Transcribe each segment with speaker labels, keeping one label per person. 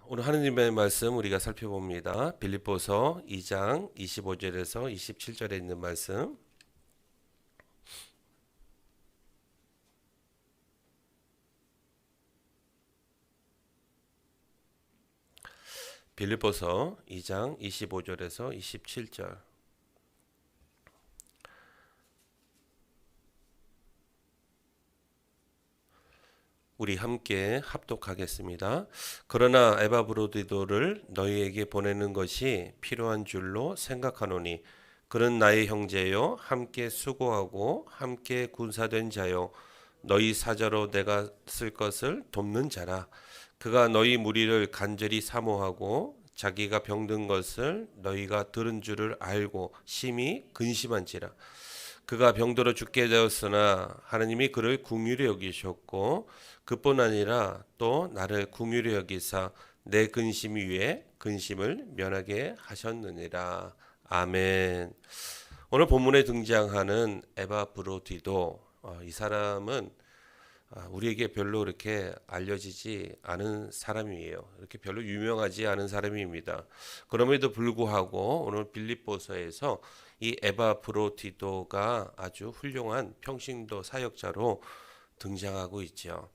Speaker 1: 오늘 하느님의 말씀 우리가 살펴봅니다. 빌립보서 2장 25절에서 27절에 있는 말씀. 빌립보서 2장 25절에서 27절. 우리 함께 합독하겠습니다. 그러나 에바브로디도를 너희에게 보내는 것이 필요한 줄로 생각하노니 그는 나의 형제요 함께 수고하고 함께 군사된 자요 너희 사자로 내가 쓸 것을 돕는 자라. 그가 너희 무리를 간절히 사모하고 자기가 병든 것을 너희가 들은 줄을 알고 심히 근심한지라. 그가 병들어 죽게 되었으나 하나님이 그를 긍휼히 여기셨고 그뿐 아니라 또 나를 긍휼히 여기사 내 근심 위에 근심을 면하게 하셨느니라. 아멘. 오늘 본문에 등장하는 에바브로디도, 이 사람은 우리에게 별로 이렇게 알려지지 않은 사람이에요. 이렇게 별로 유명하지 않은 사람입니다. 그럼에도 불구하고 오늘 빌립보서에서 이 에바브로디도가 아주 훌륭한 평신도 사역자로 등장하고 있죠.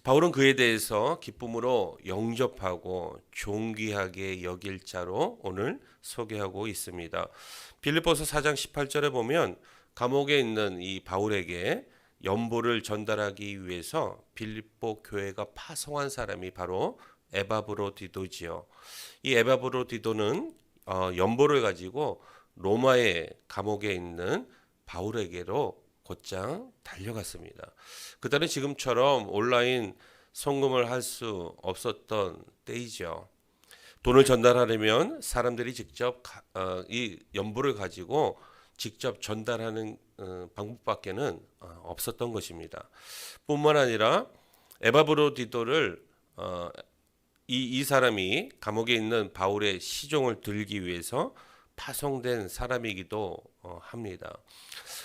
Speaker 1: 바울은 그에 대해서 기쁨으로 영접하고 존귀하게 여길 자로 오늘 소개하고 있습니다. 빌립보서 4장 18절에 보면 감옥에 있는 이 바울에게 연보를 전달하기 위해서 빌립보 교회가 파송한 사람이 바로 에바브로디도지요. 이 에바브로디도는 연보를 가지고 로마의 감옥에 있는 바울에게로 곧장 달려갔습니다. 그때는 지금처럼 온라인 송금을 할 수 없었던 때이죠. 돈을 전달하려면 사람들이 직접 이 연보를 가지고 직접 전달하는 방법밖에는 없었던 것입니다. 뿐만 아니라 에바브로디도를 이 사람이 감옥에 있는 바울의 시종을 들기 위해서 파송된 사람이기도 합니다.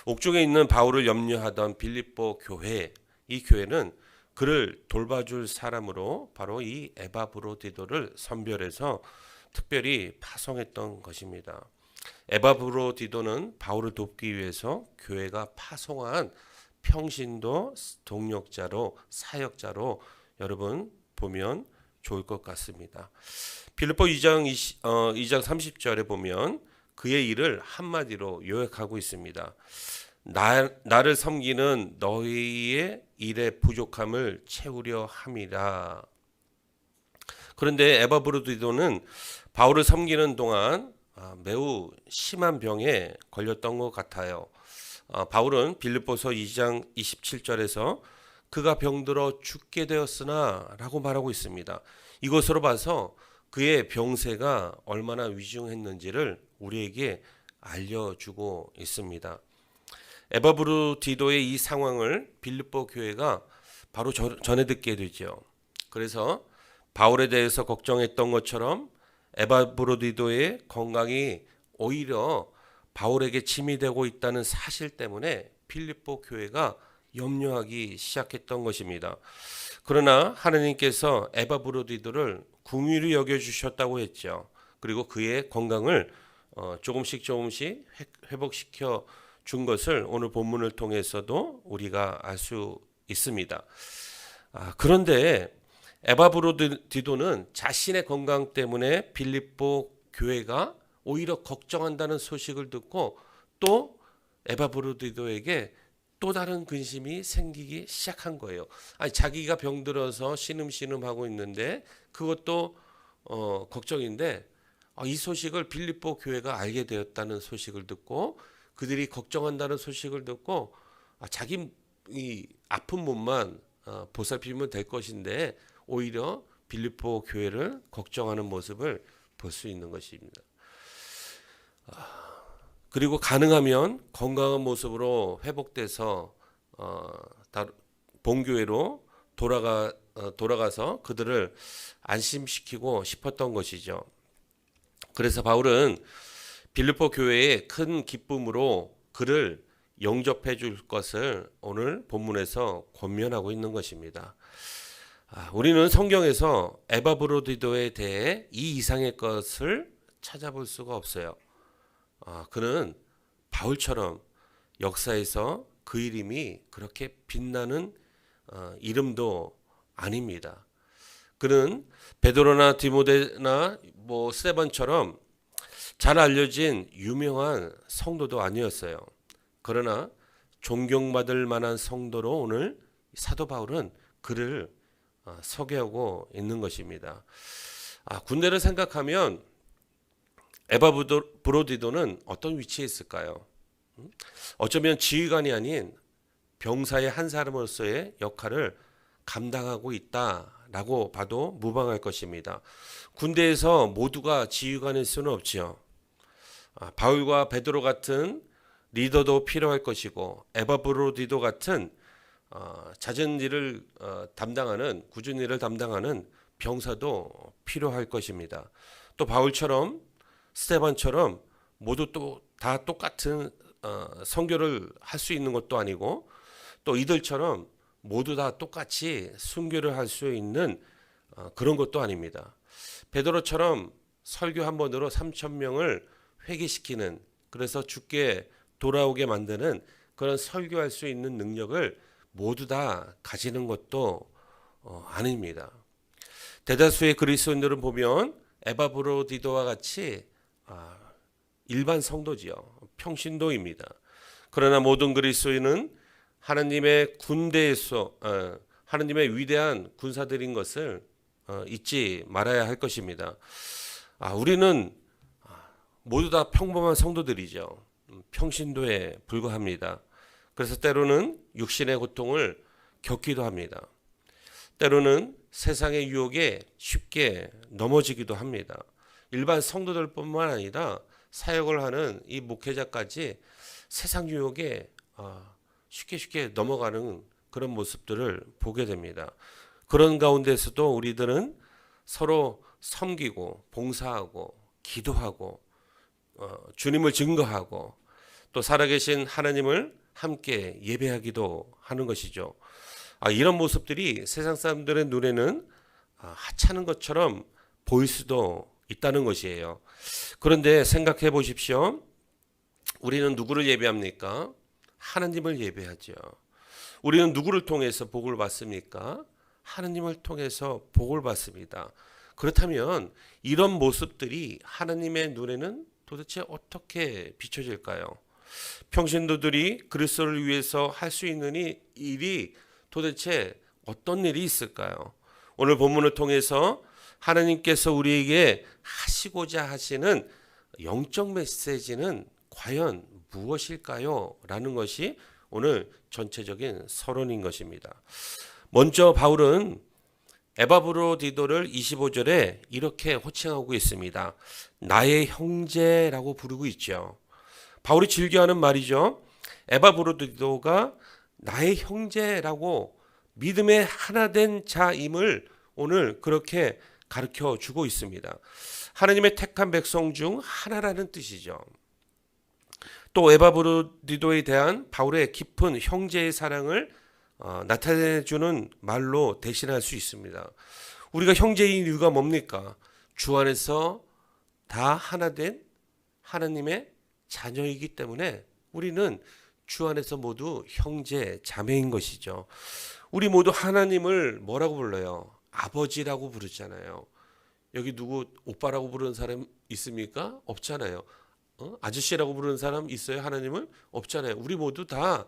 Speaker 1: 옥중에 있는 바울을 염려하던 빌립보 교회, 이 교회는 그를 돌봐줄 사람으로 바로 이 에바브로디도를 선별해서 특별히 파송했던 것입니다. 에바브로디도는 바울을 돕기 위해서 교회가 파송한 평신도 동력자로 사역자로 여러분 보면 좋을 것 같습니다. 빌립보 2장 30절에 보면 그의 일을 한마디로 요약하고 있습니다. 나를 섬기는 너희의 일의 부족함을 채우려 함이라. 그런데 에바브로디도는 바울을 섬기는 동안 매우 심한 병에 걸렸던 것 같아요. 바울은 빌립보서 2장 27절에서 그가 병들어 죽게 되었으나 라고 말하고 있습니다. 이것으로 봐서 그의 병세가 얼마나 위중했는지를 우리에게 알려주고 있습니다. 에바브로디도의 이 상황을 빌립보 교회가 바로 전해 듣게 되죠. 그래서 바울에 대해서 걱정했던 것처럼 에바브로디도의 건강이 오히려 바울에게 침이 되고 있다는 사실 때문에 빌립보 교회가 염려하기 시작했던 것입니다. 그러나 하나님께서 에바브로디도를 긍휼히 여겨주셨다고 했죠. 그리고 그의 건강을 조금씩 회복시켜 준 것을 오늘 본문을 통해서도 우리가 알 수 있습니다. 그런데 에바브로디도는 자신의 건강 때문에 빌립보 교회가 오히려 걱정한다는 소식을 듣고 또 에바브로디도에게 또 다른 근심이 생기기 시작한 거예요. 자기가 병들어서 신음신음하고 있는데 그것도 걱정인데 이 소식을 빌립보 교회가 알게 되었다는 소식을 듣고 그들이 걱정한다는 소식을 듣고 자기 이 아픈 몸만 보살피면 될 것인데 오히려 빌립보 교회를 걱정하는 모습을 볼 수 있는 것입니다. 그리고 가능하면 건강한 모습으로 회복돼서 본교회로 돌아가서 그들을 안심시키고 싶었던 것이죠. 그래서 바울은 빌립보 교회의 큰 기쁨으로 그를 영접해 줄 것을 오늘 본문에서 권면하고 있는 것입니다. 우리는 성경에서 에바브로디도에 대해 이 이상의 것을 찾아볼 수가 없어요. 그는 바울처럼 역사에서 그 이름이 그렇게 빛나는 이름도 아닙니다. 그는 베드로나 디모데나 스데반처럼 잘 알려진 유명한 성도도 아니었어요. 그러나 존경받을 만한 성도로 오늘 사도 바울은 그를 소개하고 있는 것입니다. 군대를 생각하면 에바브로디도는 어떤 위치에 있을까요? 어쩌면 지휘관이 아닌 병사의 한 사람으로서의 역할을 감당하고 있다라고 봐도 무방할 것입니다. 군대에서 모두가 지휘관일 수는 없지요. 바울과 베드로 같은 리더도 필요할 것이고 에바브로디도 같은 잦은 일을 담당하는 굳은 일을 담당하는 병사도 필요할 것입니다. 또 바울처럼 스데반처럼 모두 또 다 똑같은 선교를 할 수 있는 것도 아니고 또 이들처럼 모두 다 똑같이 순교를 할 수 있는 그런 것도 아닙니다. 베드로처럼 설교 한 번으로 3,000명을 회개시키는, 그래서 죽게 돌아오게 만드는 그런 설교할 수 있는 능력을 모두 다 가지는 것도 아닙니다. 대다수의 그리스도인들은 보면 에바브로디도와 같이 일반 성도지요. 평신도입니다. 그러나 모든 그리스도인은 하나님의 군대에서 하나님의 위대한 군사들인 것을 잊지 말아야 할 것입니다. 우리는 모두 다 평범한 성도들이죠. 평신도에 불과합니다. 그래서 때로는 육신의 고통을 겪기도 합니다. 때로는 세상의 유혹에 쉽게 넘어지기도 합니다. 일반 성도들뿐만 아니라 사역을 하는 이 목회자까지 세상 유혹에 쉽게 넘어가는 그런 모습들을 보게 됩니다. 그런 가운데서도 우리들은 서로 섬기고 봉사하고 기도하고 주님을 증거하고 또 살아계신 하나님을 함께 예배하기도 하는 것이죠. 이런 모습들이 세상 사람들의 눈에는 하찮은 것처럼 보일 수도 있다는 것이에요. 그런데 생각해 보십시오. 우리는 누구를 예배합니까? 하나님을 예배하죠. 우리는 누구를 통해서 복을 받습니까? 하나님을 통해서 복을 받습니다. 그렇다면 이런 모습들이 하나님의 눈에는 도대체 어떻게 비춰질까요? 평신도들이 그리스도를 위해서 할 수 있는 일이 도대체 어떤 일이 있을까요? 오늘 본문을 통해서 하나님께서 우리에게 하시고자 하시는 영적 메시지는 과연 무엇일까요? 라는 것이 오늘 전체적인 서론인 것입니다. 먼저 바울은 에바브로디도를 25절에 이렇게 호칭하고 있습니다. 나의 형제라고 부르고 있죠. 바울이 즐겨하는 말이죠. 에바브로디도가 나의 형제라고 믿음의 하나된 자임을 오늘 그렇게 가르쳐 주고 있습니다. 하나님의 택한 백성 중 하나라는 뜻이죠. 또 에바브로디도에 대한 바울의 깊은 형제의 사랑을 나타내주는 말로 대신할 수 있습니다. 우리가 형제인 이유가 뭡니까? 주 안에서 다 하나된 하나님의 자녀이기 때문에 우리는 주 안에서 모두 형제 자매인 것이죠. 우리 모두 하나님을 뭐라고 불러요? 아버지라고 부르잖아요. 여기 누구 오빠라고 부르는 사람 있습니까? 없잖아요. 아저씨라고 부르는 사람 있어요? 하나님을? 없잖아요. 우리 모두 다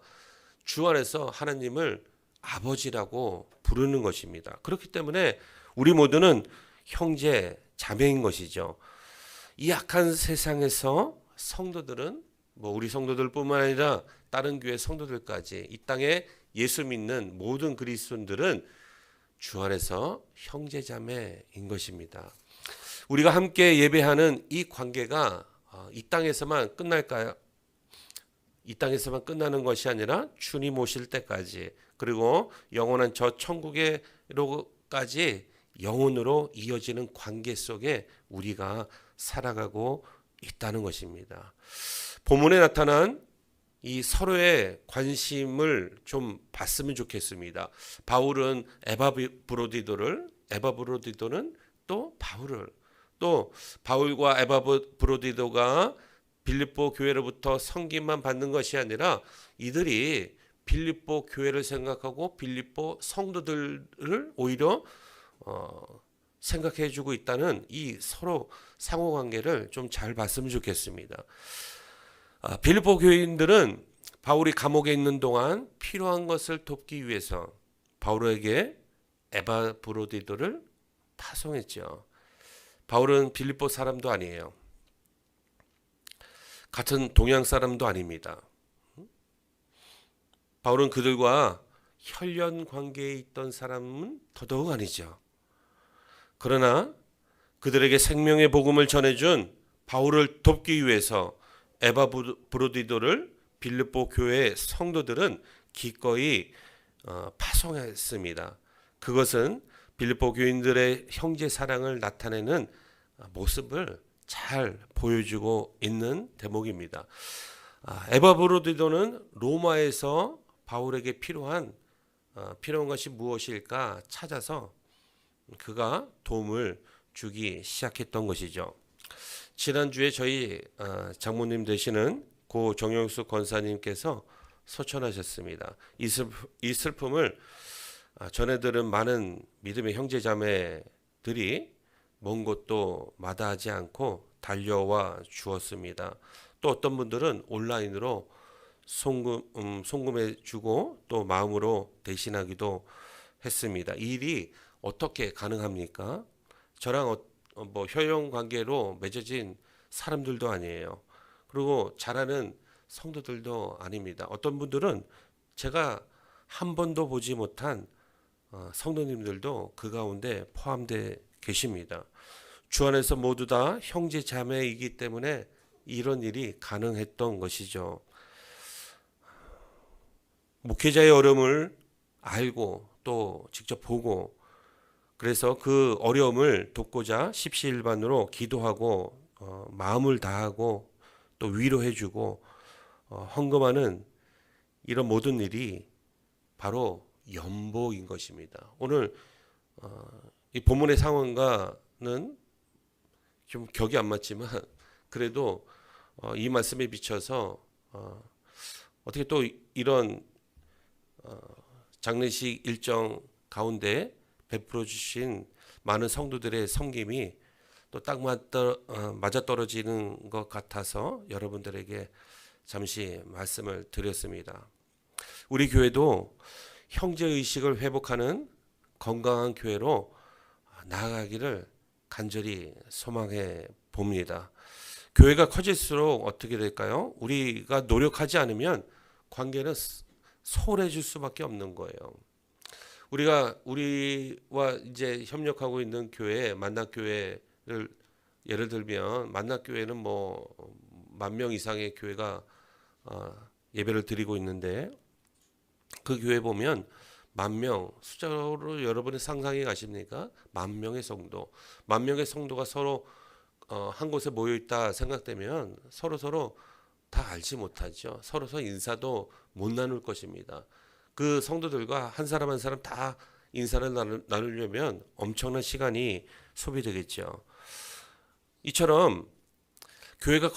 Speaker 1: 주 안에서 하나님을 아버지라고 부르는 것입니다. 그렇기 때문에 우리 모두는 형제 자매인 것이죠. 이 악한 세상에서 성도들은 우리 성도들뿐만 아니라 다른 교회 성도들까지 이 땅에 예수 믿는 모든 그리스도인들은 주 안에서 형제 자매인 것입니다. 우리가 함께 예배하는 이 관계가 이 땅에서만 끝날까요? 이 땅에서만 끝나는 것이 아니라 주님 오실 때까지, 그리고 영원한 저 천국에로까지 영혼으로 이어지는 관계 속에 우리가 살아가고 있다는 것입니다. 본문에 나타난 이 서로의 관심을 좀 받으면 좋겠습니다. 바울은 에바브로디도는 또 바울을, 또 바울과 에바브로디도가 빌립보 교회로부터 섬김만 받는 것이 아니라 이들이 빌립보 교회를 생각하고 빌립보 성도들을 오히려 생각해 주고 있다는 이 서로 상호 관계를 좀 잘 봤으면 좋겠습니다. 빌립보 교인들은 바울이 감옥에 있는 동안 필요한 것을 돕기 위해서 바울에게 에바브로디도를 파송했죠. 바울은 빌립보 사람도 아니에요. 같은 동양 사람도 아닙니다. 바울은 그들과 혈연 관계에 있던 사람은 더더욱 아니죠. 그러나 그들에게 생명의 복음을 전해준 바울을 돕기 위해서 에바브로디도를 빌립보 교회 성도들은 기꺼이 파송했습니다. 그것은 빌립보 교인들의 형제 사랑을 나타내는 모습을 잘 보여주고 있는 대목입니다. 에바브로디도는 로마에서 바울에게 필요한 것이 무엇일까 찾아서 그가 도움을 주기 시작했던 것이죠. 지난주에 저희 장모님 되시는 고 정영수 권사님께서 소천하셨습니다. 이 슬픔을 전해 들은 많은 믿음의 형제 자매들이 먼 곳도 마다하지 않고 달려와 주었습니다. 또 어떤 분들은 온라인으로 송금해 주고 또 마음으로 대신하기도 했습니다. 이 일이 어떻게 가능합니까? 저랑 혈연 관계로 맺어진 사람들도 아니에요. 그리고 잘하는 성도들도 아닙니다. 어떤 분들은 제가 한 번도 보지 못한 성도님들도 그 가운데 포함되어 계십니다. 주 안에서 모두 다 형제 자매이기 때문에 이런 일이 가능했던 것이죠. 목회자의 어려움을 알고 또 직접 보고 그래서 그 어려움을 돕고자 십시일반으로 기도하고 마음을 다하고 또 위로해주고 헌금하는 이런 모든 일이 바로 연복인 것입니다. 오늘 이 본문의 상황과는 좀 격이 안 맞지만 그래도 이 말씀에 비춰서 어떻게 또 이런 장례식 일정 가운데 베풀어 주신 많은 성도들의 섬김이 또 딱 맞아떨어지는 것 같아서 여러분들에게 잠시 말씀을 드렸습니다. 우리 교회도 형제의식을 회복하는 건강한 교회로 나아가기를 간절히 소망해 봅니다. 교회가 커질수록 어떻게 될까요? 우리가 노력하지 않으면 관계는 소홀해질 수밖에 없는 거예요. 우리와 이제 협력하고 있는 교회, 만납교회를 예를 들면 만납교회는 뭐 10,000명 이상의 교회가 예배를 드리고 있는데 그 교회 보면 10,000명 숫자로 여러분이 상상해 가십니까? 10,000명의 성도, 10,000명의 성도가 서로 한 곳에 모여 있다 생각되면 서로 다 알지 못하죠. 서로 인사도 못 나눌 것입니다. 그 성도들과 한 사람 한 사람 다 인사를 나누려면 엄청난 시간이 소비되겠죠. 이처럼 교회가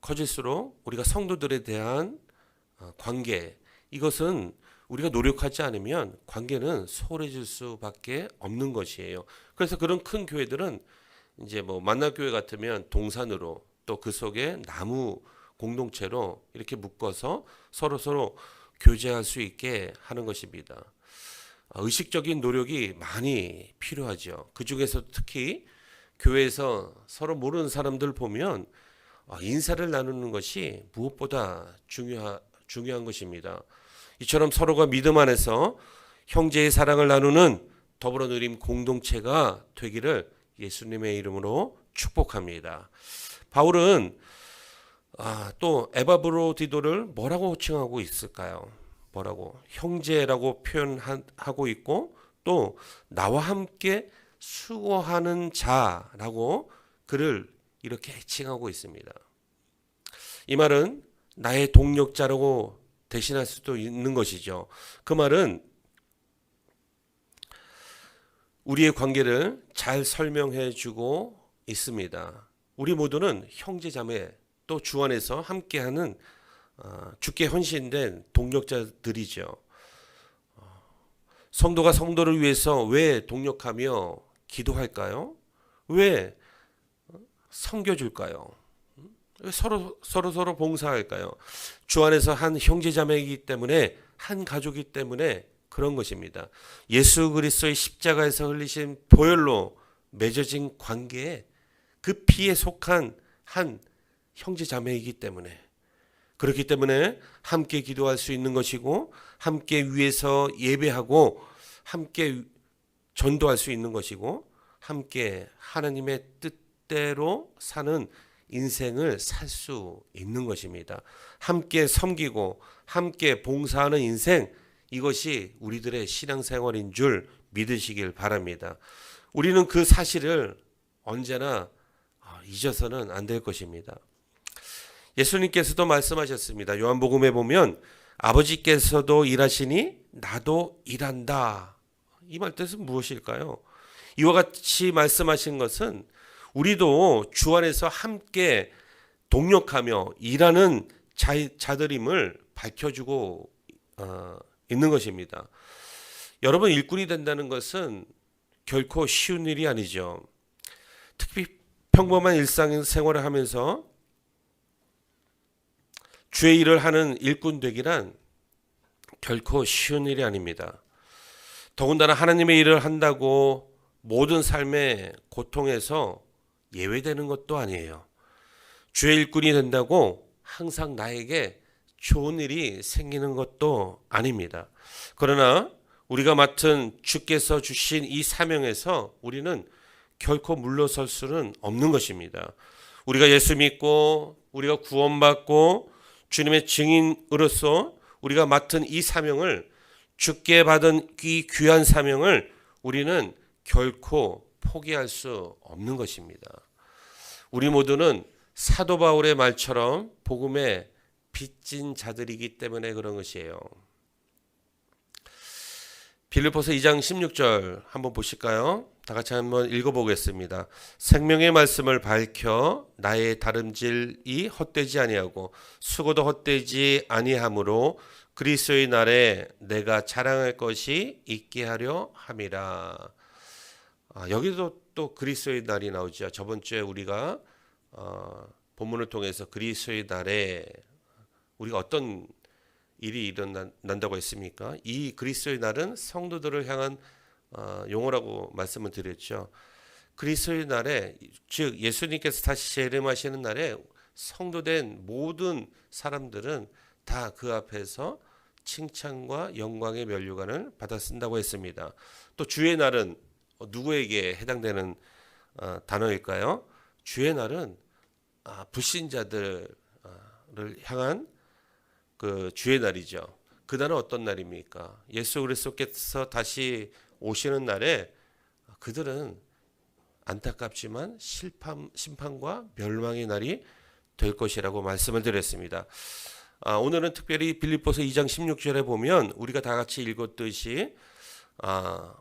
Speaker 1: 커질수록 우리가 성도들에 대한 관계, 이것은 우리가 노력하지 않으면 관계는 소홀해질 수밖에 없는 것이에요. 그래서 그런 큰 교회들은 이제 뭐 만납교회 같으면 동산으로 또 그 속에 나무 공동체로 이렇게 묶어서 서로 교제할 수 있게 하는 것입니다. 의식적인 노력이 많이 필요하죠. 그 중에서 특히 교회에서 서로 모르는 사람들 보면 인사를 나누는 것이 무엇보다 중요한 것입니다. 이처럼 서로가 믿음 안에서 형제의 사랑을 나누는 더불어 누림 공동체가 되기를 예수님의 이름으로 축복합니다. 바울은 또 에바브로디도를 뭐라고 호칭하고 있을까요? 뭐라고? 형제라고 표현하고 있고 또 나와 함께 수고하는 자라고 그를 이렇게 해칭하고 있습니다. 이 말은 나의 동력자라고 대신할 수도 있는 것이죠. 그 말은 우리의 관계를 잘 설명해 주고 있습니다. 우리 모두는 형제자매 또 주 안에서 함께하는 주께 헌신된 동력자들이죠. 성도가 성도를 위해서 왜 동력하며 기도할까요? 왜 섬겨줄까요? 왜 서로 봉사할까요? 주 안에서 한 형제자매이기 때문에, 한 가족이기 때문에 그런 것입니다. 예수 그리스도의 십자가에서 흘리신 보혈로 맺어진 관계에 그 피에 속한 한 형제자매이기 때문에, 그렇기 때문에 함께 기도할 수 있는 것이고, 함께 위에서 예배하고, 함께 전도할 수 있는 것이고, 함께 하나님의 뜻대로 사는 인생을 살 수 있는 것입니다. 함께 섬기고 함께 봉사하는 인생, 이것이 우리들의 신앙생활인 줄 믿으시길 바랍니다. 우리는 그 사실을 언제나 잊어서는 안 될 것입니다. 예수님께서도 말씀하셨습니다. 요한복음에 보면 아버지께서도 일하시니 나도 일한다. 이 말 뜻은 무엇일까요? 이와 같이 말씀하신 것은 우리도 주 안에서 함께 동력하며 일하는 자들임을 밝혀주고 있는 것입니다. 여러분, 일꾼이 된다는 것은 결코 쉬운 일이 아니죠. 특히 평범한 일상생활을 하면서 주의 일을 하는 일꾼 되기란 결코 쉬운 일이 아닙니다. 더군다나 하나님의 일을 한다고 모든 삶의 고통에서 예외되는 것도 아니에요. 주의 일꾼이 된다고 항상 나에게 좋은 일이 생기는 것도 아닙니다. 그러나 우리가 맡은 주께서 주신 이 사명에서 우리는 결코 물러설 수는 없는 것입니다. 우리가 예수 믿고 우리가 구원받고 주님의 증인으로서 우리가 맡은 이 사명을, 주께 받은 이 귀한 사명을 우리는 결코 포기할 수 없는 것입니다. 우리 모두는 사도 바울의 말처럼 복음에 빚진 자들이기 때문에 그런 것이에요. 빌립보서 2장 16절 한번 보실까요? 다 같이 한번 읽어보겠습니다. 생명의 말씀을 밝혀 나의 다름질이 헛되지 아니하고 수고도 헛되지 아니하므로 그리스도의 날에 내가 자랑할 것이 있게 하려 함이라. 여기도 또 그리스도의 날이 나오죠. 저번 주에 우리가 본문을 통해서 그리스도의 날에 우리가 어떤 일이 일어난다고 했습니까? 이 그리스도의 날은 성도들을 향한 용어라고 말씀을 드렸죠. 그리스도의 날에, 즉 예수님께서 다시 재림하시는 날에 성도된 모든 사람들은 다 그 앞에서 칭찬과 영광의 면류관을 받아 쓴다고 했습니다. 또 주의 날은 누구에게 해당되는 단어일까요? 주의 날은 불신자들을 향한 그 주의 날이죠. 그 날은 어떤 날입니까? 예수 그리스도께서 다시 오시는 날에 그들은 안타깝지만 심판과 멸망의 날이 될 것이라고 말씀을 드렸습니다. 오늘은 특별히 빌립보서 2장 16절에 보면 우리가 다 같이 읽었듯이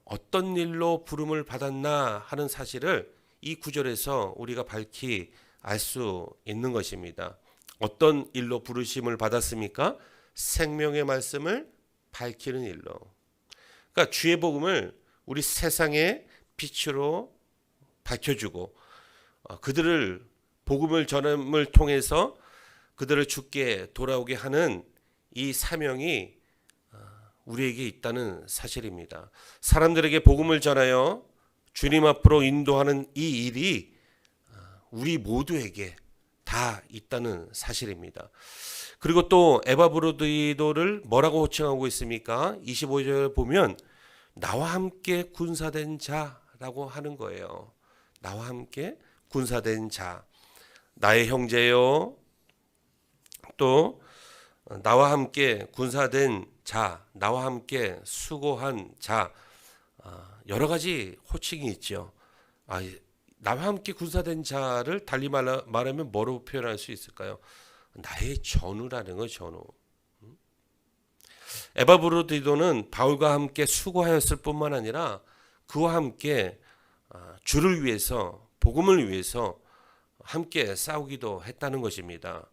Speaker 1: 어떤 일로 부름을 받았나 하는 사실을 이 구절에서 우리가 밝히 알 수 있는 것입니다. 어떤 일로 부르심을 받았습니까? 생명의 말씀을 밝히는 일로. 그러니까 주의 복음을 우리 세상의 빛으로 밝혀주고 그들을 복음을 전함을 통해서 그들을 주께 돌아오게 하는 이 사명이 우리에게 있다는 사실입니다. 사람들에게 복음을 전하여 주님 앞으로 인도하는 이 일이 우리 모두에게 다 있다는 사실입니다. 그리고 또 에바브로디도를 뭐라고 호칭하고 있습니까? 25절 보면 나와 함께 군사된 자라고 하는 거예요. 나와 함께 군사된 자, 나의 형제요, 또 나와 함께 군사된 자, 나와 함께 수고한 자, 여러 가지 호칭이 있죠. 나와 함께 군사된 자를 달리 말하면 뭐로 표현할 수 있을까요? 나의 전우라는 거, 전우. 에바브로디도는 바울과 함께 수고하였을 뿐만 아니라 그와 함께 주를 위해서, 복음을 위해서 함께 싸우기도 했다는 것입니다.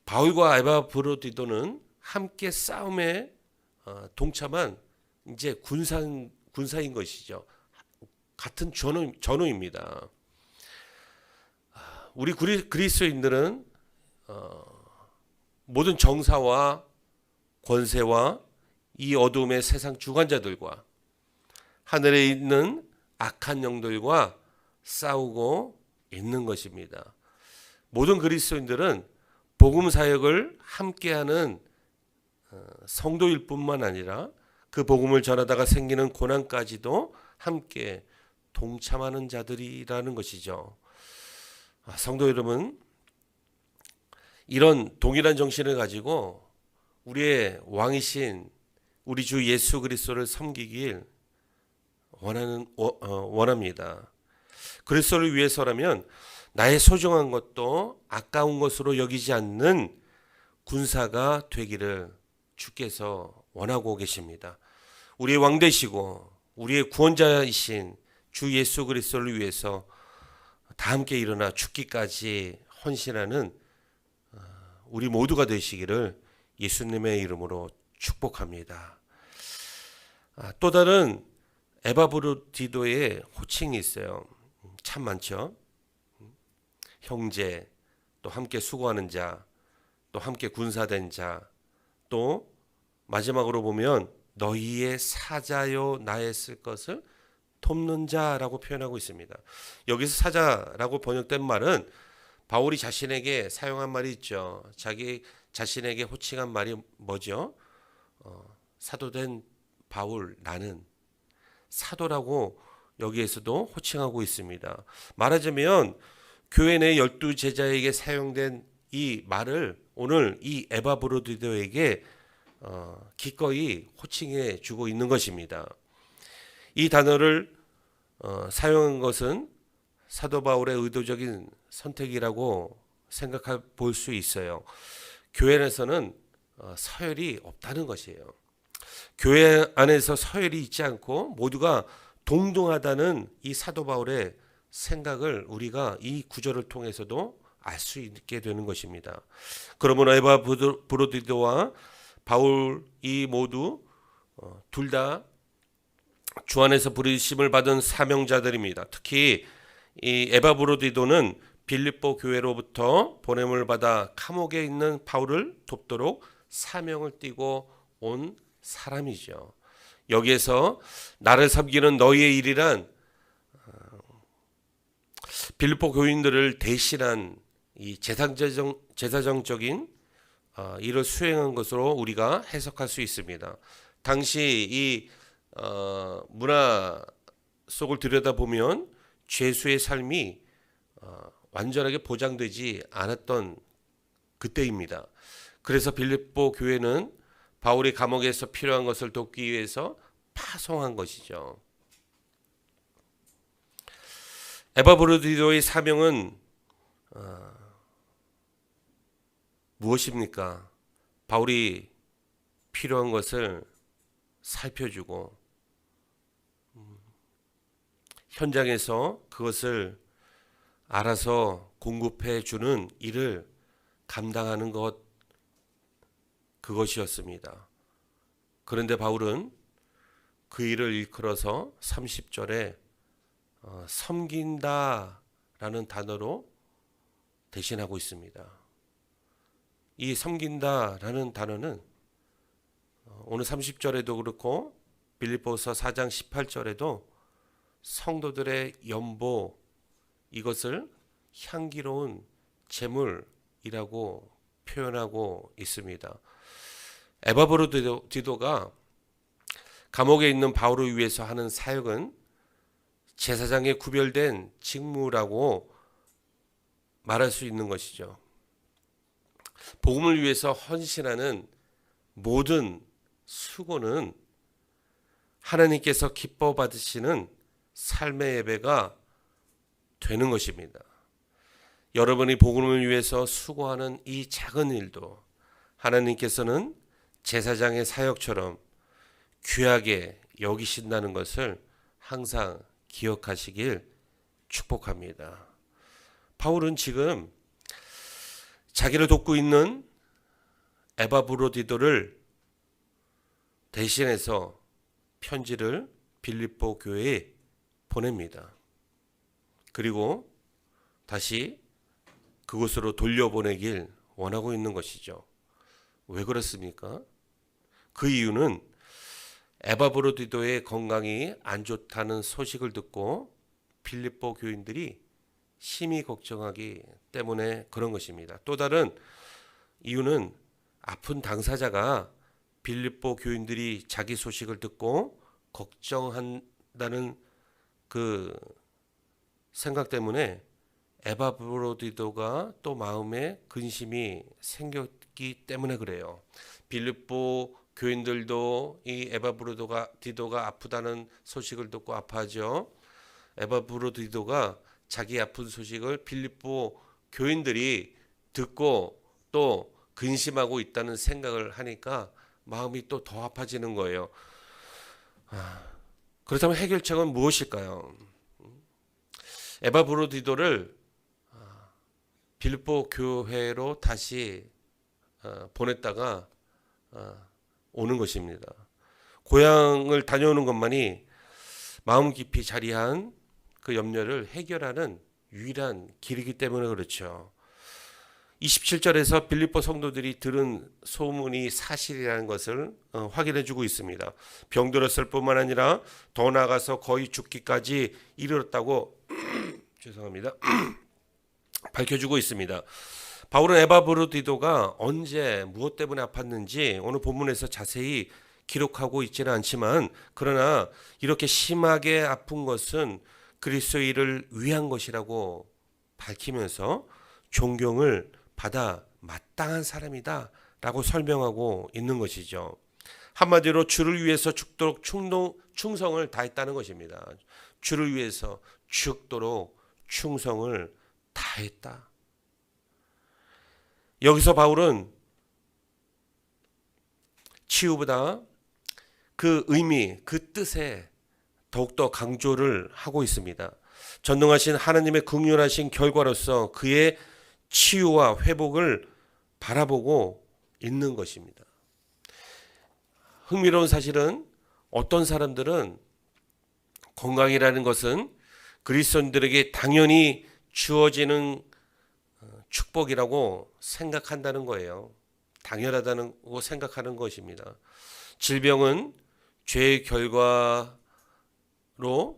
Speaker 1: 바울과 에바브로디도는 함께 싸움에 동참한 이제 군사인 것이죠. 같은 전우입니다. 우리 그리스도인들은 모든 정사와 권세와 이 어둠의 세상 주관자들과 하늘에 있는 악한 영들과 싸우고 있는 것입니다. 모든 그리스도인들은 복음 사역을 함께하는 성도일 뿐만 아니라 그 복음을 전하다가 생기는 고난까지도 함께 동참하는 자들이라는 것이죠. 성도 여러분, 이런 동일한 정신을 가지고 우리의 왕이신 우리 주 예수 그리스도를 섬기길 원합니다. 그리스도를 위해서라면 나의 소중한 것도 아까운 것으로 여기지 않는 군사가 되기를 주께서 원하고 계십니다. 우리의 왕 되시고 우리의 구원자이신 주 예수 그리스도를 위해서 다 함께 일어나 죽기까지 헌신하는 우리 모두가 되시기를 예수님의 이름으로 축복합니다. 또 다른 에바브로디도의 호칭이 있어요. 참 많죠. 형제, 또 함께 수고하는 자, 또 함께 군사된 자, 또 마지막으로 보면 너희의 사자요 나의 쓸 것을 돕는 자라고 표현하고 있습니다. 여기서 사자라고 번역된 말은 바울이 자신에게 사용한 말이 있죠. 자기 자신에게 호칭한 말이 뭐죠? 사도된 바울, 나는 사도라고 여기에서도 호칭하고 있습니다. 말하자면 교회 내 12제자에게 사용된 이 말을 오늘 이 에바브로디도에게 기꺼이 호칭해 주고 있는 것입니다. 이 단어를 사용한 것은 사도 바울의 의도적인 선택이라고 생각해 볼 수 있어요. 교회 안에서는 서열이 없다는 것이에요. 교회 안에서 서열이 있지 않고 모두가 동등하다는 이 사도 바울의 생각을 우리가 이 구절을 통해서도 알 수 있게 되는 것입니다. 그러므로 에바브로디도와 바울 이 모두 둘 다 주 안에서 부르심을 받은 사명자들입니다. 특히 이 에바브로디도는 빌립보 교회로부터 보냄을 받아 감옥에 있는 바울을 돕도록 사명을 띠고 온 사람이죠. 여기에서 나를 섬기는 너희의 일이란 빌립보 교인들을 대신한 이 제사정적인 일을 수행한 것으로 우리가 해석할 수 있습니다. 당시 이 문화 속을 들여다보면 죄수의 삶이 완전하게 보장되지 않았던 그때입니다. 그래서 빌립보 교회는 바울이 감옥에서 필요한 것을 돕기 위해서 파송한 것이죠. 에바브로디도의 사명은 무엇입니까? 바울이 필요한 것을 살펴주고 현장에서 그것을 알아서 공급해 주는 일을 감당하는 것, 그것이었습니다. 그런데 바울은 그 일을 일컬어서 30절에 섬긴다라는 단어로 대신하고 있습니다. 이 섬긴다라는 단어는 오늘 30절에도 그렇고 빌립보서 4장 18절에도 성도들의 연보, 이것을 향기로운 제물이라고 표현하고 있습니다. 에바브로디도가 감옥에 있는 바울을 위해서 하는 사역은 제사장에 구별된 직무라고 말할 수 있는 것이죠. 복음을 위해서 헌신하는 모든 수고는 하나님께서 기뻐 받으시는 삶의 예배가 되는 것입니다. 여러분이 복음을 위해서 수고하는 이 작은 일도 하나님께서는 제사장의 사역처럼 귀하게 여기신다는 것을 항상 기억하시길 축복합니다. 바울은 지금 자기를 돕고 있는 에바브로디도를 대신해서 편지를 빌립보 교회에 보냅니다. 그리고 다시 그곳으로 돌려보내길 원하고 있는 것이죠. 왜 그렇습니까? 그 이유는 에바브로디도의 건강이 안 좋다는 소식을 듣고 빌립보 교인들이 심히 걱정하기 때문에 그런 것입니다. 또 다른 이유는 아픈 당사자가 빌립보 교인들이 자기 소식을 듣고 걱정한다는 그 생각 때문에 에바브로디도가 또 마음에 근심이 생겼기 때문에 그래요. 빌립보 교인들도 이 에바브로디도가 아프다는 소식을 듣고 아파하죠. 에바브로디도가 자기 아픈 소식을 빌립보 교인들이 듣고 또 근심하고 있다는 생각을 하니까 마음이 또 더 아파지는 거예요. 그렇다면 해결책은 무엇일까요? 에바브로디도를 빌립보 교회로 다시 보냈다가 오는 것입니다. 고향을 다녀오는 것만이 마음 깊이 자리한 그 염려를 해결하는 유일한 길이기 때문에 그렇죠. 27절에서 빌립보 성도들이 들은 소문이 사실이라는 것을 확인해 주고 있습니다. 병들었을 뿐만 아니라 더 나아가서 거의 죽기까지 이르렀다고 죄송합니다. 밝혀주고 있습니다. 바울은 에바브로디도가 언제 무엇 때문에 아팠는지 오늘 본문에서 자세히 기록하고 있지는 않지만 그러나 이렇게 심하게 아픈 것은 그리스도의 일을 위한 것이라고 밝히면서 존경을 받아 마땅한 사람이다 라고 설명하고 있는 것이죠. 한마디로 주를 위해서 죽도록 충성을 다했다는 것입니다. 주를 위해서 죽도록 충성을 다했다. 여기서 바울은 치유보다 그 의미, 그 뜻에 더욱더 강조를 하고 있습니다. 전능하신 하나님의 긍휼하신 결과로서 그의 치유와 회복을 바라보고 있는 것입니다. 흥미로운 사실은 어떤 사람들은 건강이라는 것은 그리스도인들에게 당연히 주어지는 축복이라고 생각한다는 거예요. 당연하다고 생각하는 것입니다. 질병은 죄의 결과로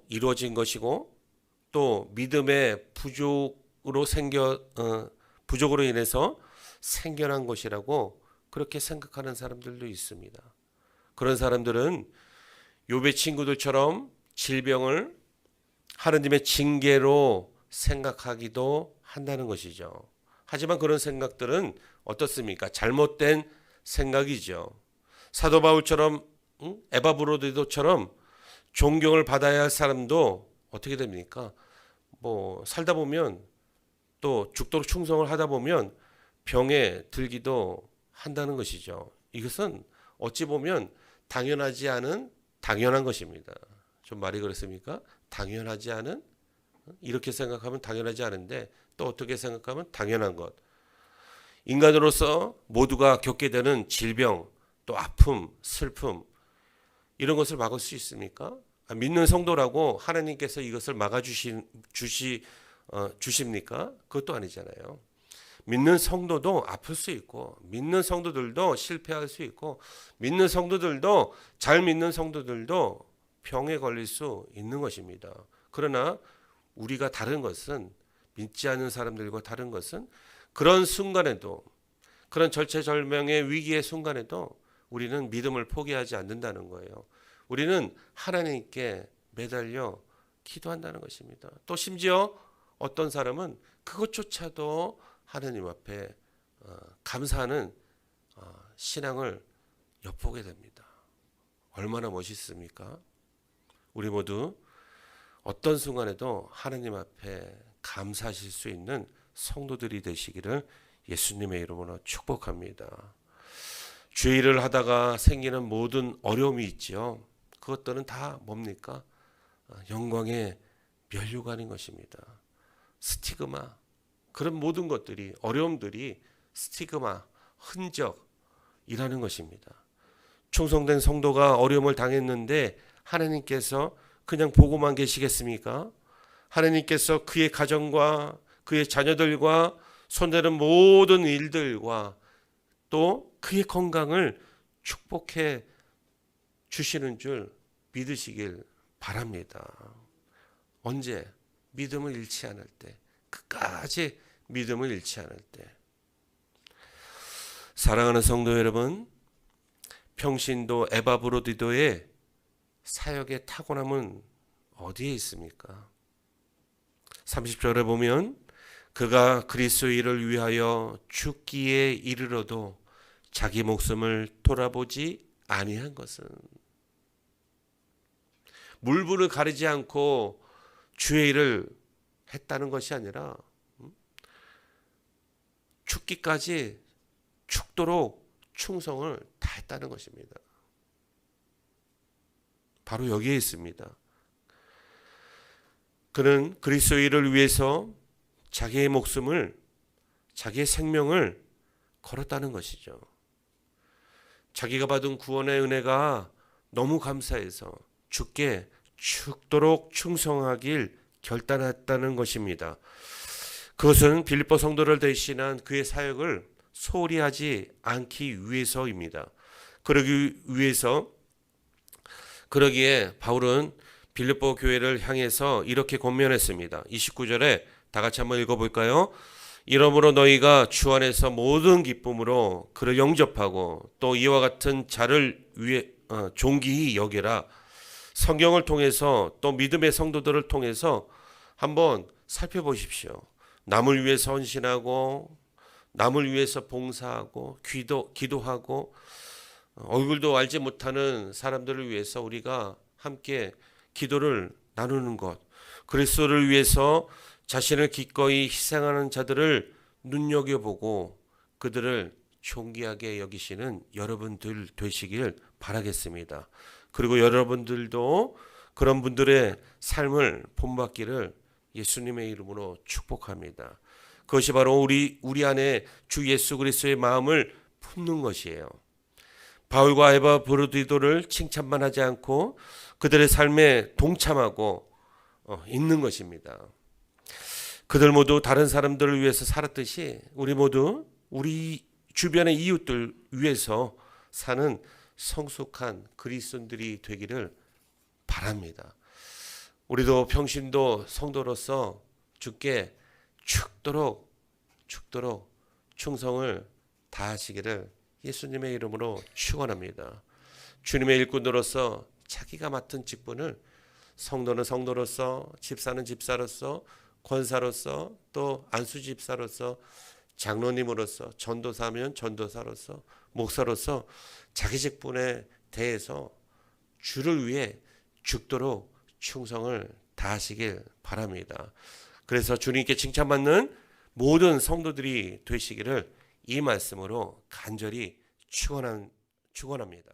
Speaker 1: 이루어진 것이고 또 믿음의 부족으로 인해서 생겨난 것이라고 그렇게 생각하는 사람들도 있습니다. 그런 사람들은 욥의 친구들처럼 질병을 하느님의 징계로 생각하기도 한다는 것이죠. 하지만 그런 생각들은 어떻습니까? 잘못된 생각이죠. 사도 바울처럼 에바브로디도처럼 존경을 받아야 할 사람도 어떻게 됩니까? 살다 보면 또 죽도록 충성을 하다 보면 병에 들기도 한다는 것이죠. 이것은 어찌 보면 당연하지 않은 당연한 것입니다. 좀 말이 그렇습니까? 당연하지 않은 이렇게 생각하면 당연하지 않은데 또 어떻게 생각하면 당연한 것. 인간으로서 모두가 겪게 되는 질병, 또 아픔, 슬픔 이런 것을 막을 수 있습니까? 믿는 성도라고 하나님께서 이것을 주십니까? 그것도 아니잖아요. 믿는 성도도 아플 수 있고 믿는 성도들도 실패할 수 있고 믿는 성도들도 잘 믿는 성도들도 병에 걸릴 수 있는 것입니다. 그러나 우리가 다른 것은 믿지 않는 사람들과 다른 것은 그런 순간에도 그런 절체절명의 위기의 순간에도 우리는 믿음을 포기하지 않는다는 거예요. 우리는 하나님께 매달려 기도한다는 것입니다. 또 심지어 어떤 사람은 그것조차도 하나님 앞에 감사하는 신앙을 엿보게 됩니다. 얼마나 멋있습니까? 우리 모두 어떤 순간에도 하나님 앞에 감사하실 수 있는 성도들이 되시기를 예수님의 이름으로 축복합니다. 주의 일을 하다가 생기는 모든 어려움이 있죠. 그것들은 다 뭡니까? 영광의 면류관인 것입니다. 스티그마, 그런 모든 것들이, 어려움들이 스티그마, 흔적이라는 것입니다. 충성된 성도가 어려움을 당했는데 하나님께서 그냥 보고만 계시겠습니까? 하나님께서 그의 가정과 그의 자녀들과 손대는 모든 일들과 또 그의 건강을 축복해 주시는 줄 믿으시길 바랍니다. 언제? 믿음을 잃지 않을 때, 끝까지 믿음을 잃지 않을 때. 사랑하는 성도 여러분, 평신도 에바브로디도의 사역의 타고남은 어디에 있습니까? 30절에 보면 그가 그리스도의 일을 위하여 죽기에 이르러도 자기 목숨을 돌아보지 아니한 것은, 물불을 가리지 않고 주의 일을 했다는 것이 아니라 죽기까지 죽도록 충성을 다했다는 것입니다. 바로 여기에 있습니다. 그는 그리스도의 일을 위해서 자기의 목숨을, 자기의 생명을 걸었다는 것이죠. 자기가 받은 구원의 은혜가 너무 감사해서 주께 죽도록 충성하길 결단했다는 것입니다. 그것은 빌립보 성도를 대신한 그의 사역을 소홀히 하지 않기 위해서입니다. 그러기에 바울은 빌립보 교회를 향해서 이렇게 권면했습니다. 29절에 다 같이 한번 읽어볼까요? 이러므로 너희가 주 안에서 모든 기쁨으로 그를 영접하고 또 이와 같은 자를 위해 존귀히 여기라. 성경을 통해서 또 믿음의 성도들을 통해서 한번 살펴보십시오. 남을 위해서 헌신하고 남을 위해서 봉사하고 기도하고 얼굴도 알지 못하는 사람들을 위해서 우리가 함께 기도를 나누는 것, 그리스도를 위해서 자신을 기꺼이 희생하는 자들을 눈여겨보고 그들을 존귀하게 여기시는 여러분들 되시길 바라겠습니다. 그리고 여러분들도 그런 분들의 삶을 본받기를 예수님의 이름으로 축복합니다. 그것이 바로 우리 안에 주 예수 그리스도의 마음을 품는 것이에요. 바울과 에바브로디도를 칭찬만 하지 않고 그들의 삶에 동참하고 있는 것입니다. 그들 모두 다른 사람들을 위해서 살았듯이 우리 모두 우리 주변의 이웃들 위해서 사는 성숙한 그리스도인들이 되기를 바랍니다. 우리도 평신도 성도로서 주께 죽도록 충성을 다하시기를 예수님의 이름으로 축원합니다. 주님의 일꾼으로서 자기가 맡은 직분을, 성도는 성도로서, 집사는 집사로서, 권사로서, 또 안수 집사로서, 장로님으로서, 전도사면 전도사로서, 목사로서 자기 직분에 대해서 주를 위해 죽도록 충성을 다하시길 바랍니다. 그래서 주님께 칭찬받는 모든 성도들이 되시기를 이 말씀으로 간절히 축원합니다.